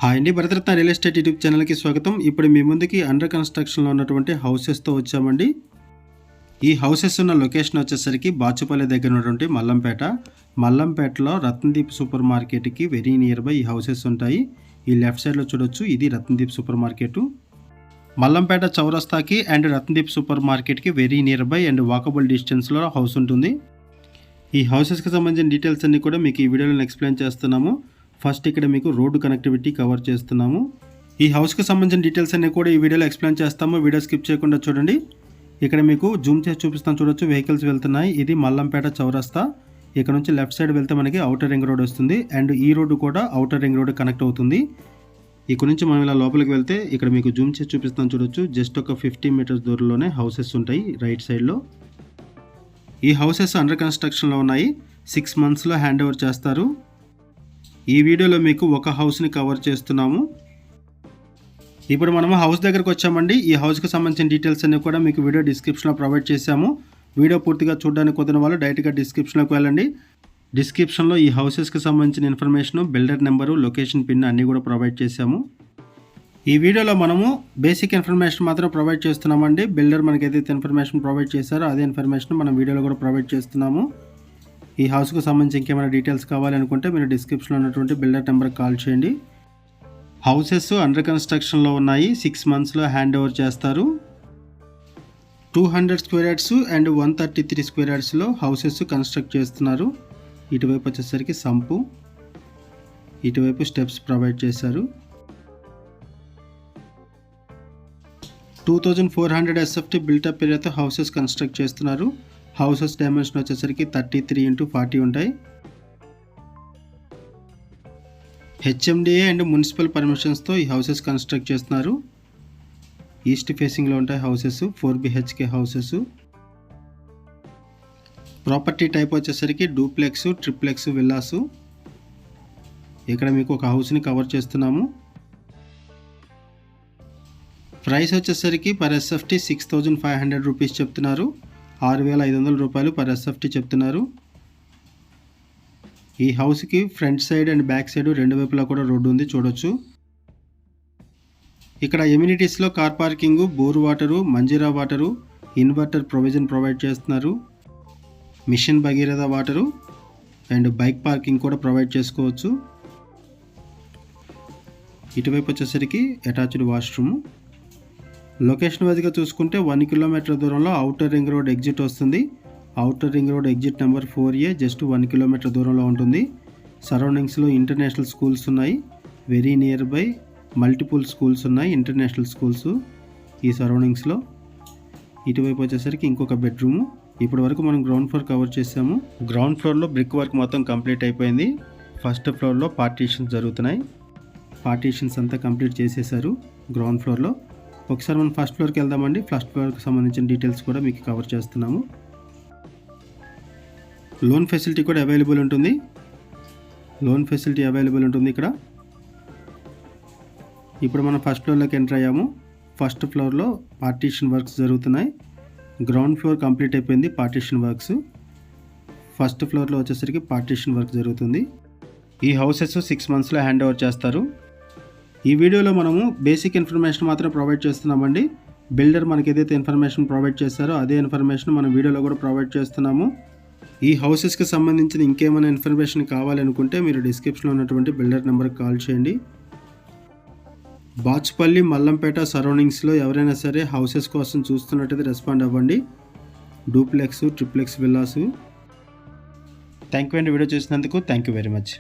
Hi అండి, Bharat Ratna real estate YouTube ఛానల్కి స్వాగతం. ఇప్పుడు మీ ముందుకి అండర్ కన్స్ట్రక్షన్లో ఉన్నటువంటి హౌసెస్తో వచ్చామండి. ఈ హౌసెస్ ఉన్న లొకేషన్ వచ్చేసరికి బాచుపల్లి దగ్గర ఉన్నటువంటి మల్లంపేటలో రత్నదీప్ సూపర్ మార్కెట్కి వెరీ నియర్ బై ఈ హౌసెస్ ఉంటాయి. ఈ లెఫ్ట్ సైడ్లో చూడొచ్చు, ఇది రత్నదీప్ సూపర్ మార్కెట్. మల్లంపేట చౌరస్తాకి అండ్ రత్నదీప్ సూపర్ మార్కెట్కి very near by and walkable డిస్టెన్స్లో హౌస్ ఉంటుంది. ఈ హౌసెస్కి సంబంధించిన డీటెయిల్స్ అన్నీ కూడా మీకు ఈ వీడియోలో ఎక్స్ప్లెయిన్ చేస్తున్నాము. ఫస్ట్ ఇక్కడ మీకు రోడ్డు కనెక్టివిటీ కవర్ చేస్తున్నాము. ఈ హౌస్కి సంబంధించిన డీటెయిల్స్ అన్నీ కూడా ఈ వీడియోలో ఎక్స్ప్లెయిన్ చేస్తాము. వీడియో స్కిప్ చేయకుండా చూడండి. ఇక్కడ మీకు జూమ్ చేసి చూపిస్తాను, చూడొచ్చు వెహికల్స్ వెళ్తున్నాయి. ఇది మల్లంపేట చౌరస్తా. ఇక్కడ నుంచి లెఫ్ట్ సైడ్ వెళ్తే మనకి ఔటర్ రింగ్ రోడ్ వస్తుంది అండ్ ఈ రోడ్డు కూడా ఔటర్ రింగ్ రోడ్ కనెక్ట్ అవుతుంది. ఇక్కడ నుంచి మనం ఇలా లోపలికి వెళ్తే ఇక్కడ మీకు జూమ్ చేసి చూపిస్తాను, చూడొచ్చు జస్ట్ ఒక 50 మీటర్స్ దూరంలోనే హౌసెస్ ఉంటాయి రైట్ సైడ్లో. ఈ హౌసెస్ అండర్ కన్స్ట్రక్షన్లో ఉన్నాయి. 6 monthsలో హ్యాండ్ ఓవర్ చేస్తారు. ఈ వీడియోలో మీకు ఒక హౌస్ని కవర్ చేస్తున్నాము. ఇప్పుడు మనము హౌస్ దగ్గరకు వచ్చామండి. ఈ హౌస్కి సంబంధించిన డీటెయిల్స్ అన్ని కూడా మీకు వీడియో డిస్క్రిప్షన్లో ప్రొవైడ్ చేశాము. వీడియో పూర్తిగా చూడడానికి కుదిరిన వాళ్ళు డైరెక్ట్గా డిస్క్రిప్షన్లోకి వెళ్ళండి. డిస్క్రిప్షన్లో ఈ హౌసెస్కి సంబంధించిన information, builder number, location pin అన్నీ కూడా ప్రొవైడ్ చేశాము. ఈ వీడియోలో మనము బేసిక్ ఇన్ఫర్మేషన్ మాత్రం ప్రొవైడ్ చేస్తున్నామండి. బిల్డర్ మనకి ఏదైతే ఇన్ఫర్మేషన్ ప్రొవైడ్ చేశారో అదే ఇన్ఫర్మేషన్ మనం వీడియోలో కూడా ప్రొవైడ్ చేస్తున్నాము. ఈ హౌస్కు సంబంధించి ఇంకేమైనా డీటెయిల్స్ కావాలనుకుంటే మీరు డిస్క్రిప్షన్లో ఉన్నటువంటి బిల్డర్ నెంబర్కి కాల్ చేయండి. హౌసెస్ అండర్ కన్స్ట్రక్షన్లో ఉన్నాయి. 6 monthsలో హ్యాండ్ ఓవర్ చేస్తారు. 200 square yards అండ్ 133 square yardsలో హౌసెస్ కన్స్ట్రక్ట్ చేస్తున్నారు. ఇటువైపు వచ్చేసరికి సంపు, ఇటువైపు స్టెప్స్ ప్రొవైడ్ చేశారు. 2400 SFT బిల్టప్ ఏరియాతో హౌసెస్ కన్స్ట్రక్ట్ చేస్తున్నారు. హౌసెస్ డైమెన్షన్ వచ్చేసరికి 33x40 ఉంటాయి. హెచ్ఎండిఏ అండ్ మున్సిపల్ పర్మిషన్స్తో ఈ హౌసెస్ కన్స్ట్రక్ట్ చేస్తున్నారు. ఈస్ట్ ఫేసింగ్లో ఉంటాయి houses, 4 BHK houses. Property type వచ్చేసరికి డూప్లెక్స్, ట్రిప్లెక్స్, విల్లాసు. ఇక్కడ మీకు ఒక హౌస్ని కవర్ చేస్తున్నాము. ప్రైస్ వచ్చేసరికి పర్ SFT 6500 రూపీస్ చెప్తున్నారు. 6500 రూపాయలు పర్ SFT చెప్తున్నారు. ఈ హౌస్కి front side and back side రెండు వైపులా కూడా రోడ్డు ఉంది, చూడొచ్చు. ఇక్కడ ఎమ్యూనిటీస్లో car parking, bore water, Manjira water, inverter provision provide చేస్తున్నారు. Mission Bhagiratha water and bike parking కూడా ప్రొవైడ్ చేసుకోవచ్చు. ఇటువైపు వచ్చేసరికి అటాచ్డ్ వాష్రూమ్. లొకేషన్ వైజ్గా చూసుకుంటే 1 kilometer దూరంలో ఔటర్ రింగ్ రోడ్ ఎగ్జిట్ వస్తుంది. Outer ring road exit number 4A just 1 kilometer దూరంలో ఉంటుంది. సరౌండింగ్స్లో ఇంటర్నేషనల్ స్కూల్స్ ఉన్నాయి. Very near by multiple schools ఉన్నాయి, ఇంటర్నేషనల్ స్కూల్స్ ఈ సరౌండింగ్స్లో. ఇటువైపు వచ్చేసరికి ఇంకొక బెడ్రూము. ఇప్పటి వరకు మనం గ్రౌండ్ ఫ్లోర్ కవర్ చేసాము. గ్రౌండ్ ఫ్లోర్లో బ్రిక్ వర్క్ మొత్తం కంప్లీట్ అయిపోయింది. ఫస్ట్ ఫ్లోర్లో పార్టీషన్స్ జరుగుతున్నాయి. పార్టీషన్స్ అంతా కంప్లీట్ చేసేసారు గ్రౌండ్ ఫ్లోర్లో. ఒకసారి మనం ఫస్ట్ ఫ్లోర్కి వెళ్దామండి. ఫస్ట్ ఫ్లోర్కి సంబంధించిన డీటెయిల్స్ కూడా మీకు కవర్ చేస్తున్నాము. లోన్ ఫెసిలిటీ కూడా అవైలబుల్ ఉంటుంది. ఇక్కడ. ఇప్పుడు మనం ఫస్ట్ ఫ్లోర్లోకి ఎంటర్ అయ్యాము. ఫస్ట్ ఫ్లోర్లో పార్టీషన్ వర్క్స్ జరుగుతున్నాయి. గ్రౌండ్ ఫ్లోర్ కంప్లీట్ అయిపోయింది పార్టీషన్ వర్క్స్. ఫస్ట్ ఫ్లోర్లో వచ్చేసరికి పార్టీషన్ వర్క్ జరుగుతుంది. ఈ హౌసెస్ 6 monthsలో హ్యాండ్ ఓవర్ చేస్తారు. ఈ వీడియోలో మనము బేసిక్ ఇన్ఫర్మేషన్ మాత్రం ప్రొవైడ్ చేస్తున్నామండి. బిల్డర్ మనకి ఏదైతే ఇన్ఫర్మేషన్ ప్రొవైడ్ చేశారో అదే ఇన్ఫర్మేషన్ మనం వీడియోలో కూడా ప్రొవైడ్ చేస్తున్నాము. ఈ హౌసెస్కి సంబంధించిన ఇంకేమైనా ఇన్ఫర్మేషన్ కావాలనుకుంటే మీరు డిస్క్రిప్షన్లో ఉన్నటువంటి బిల్డర్ నెంబర్కి కాల్ చేయండి. బాచుపల్లి, మల్లంపేట సరౌండింగ్స్లో ఎవరైనా సరే హౌసెస్ కోసం చూస్తున్నట్టయితే రెస్పాండ్ అవ్వండి. Duplex, triplex, villas. Thank you అండి వీడియో చూసినందుకు. Thank you very much.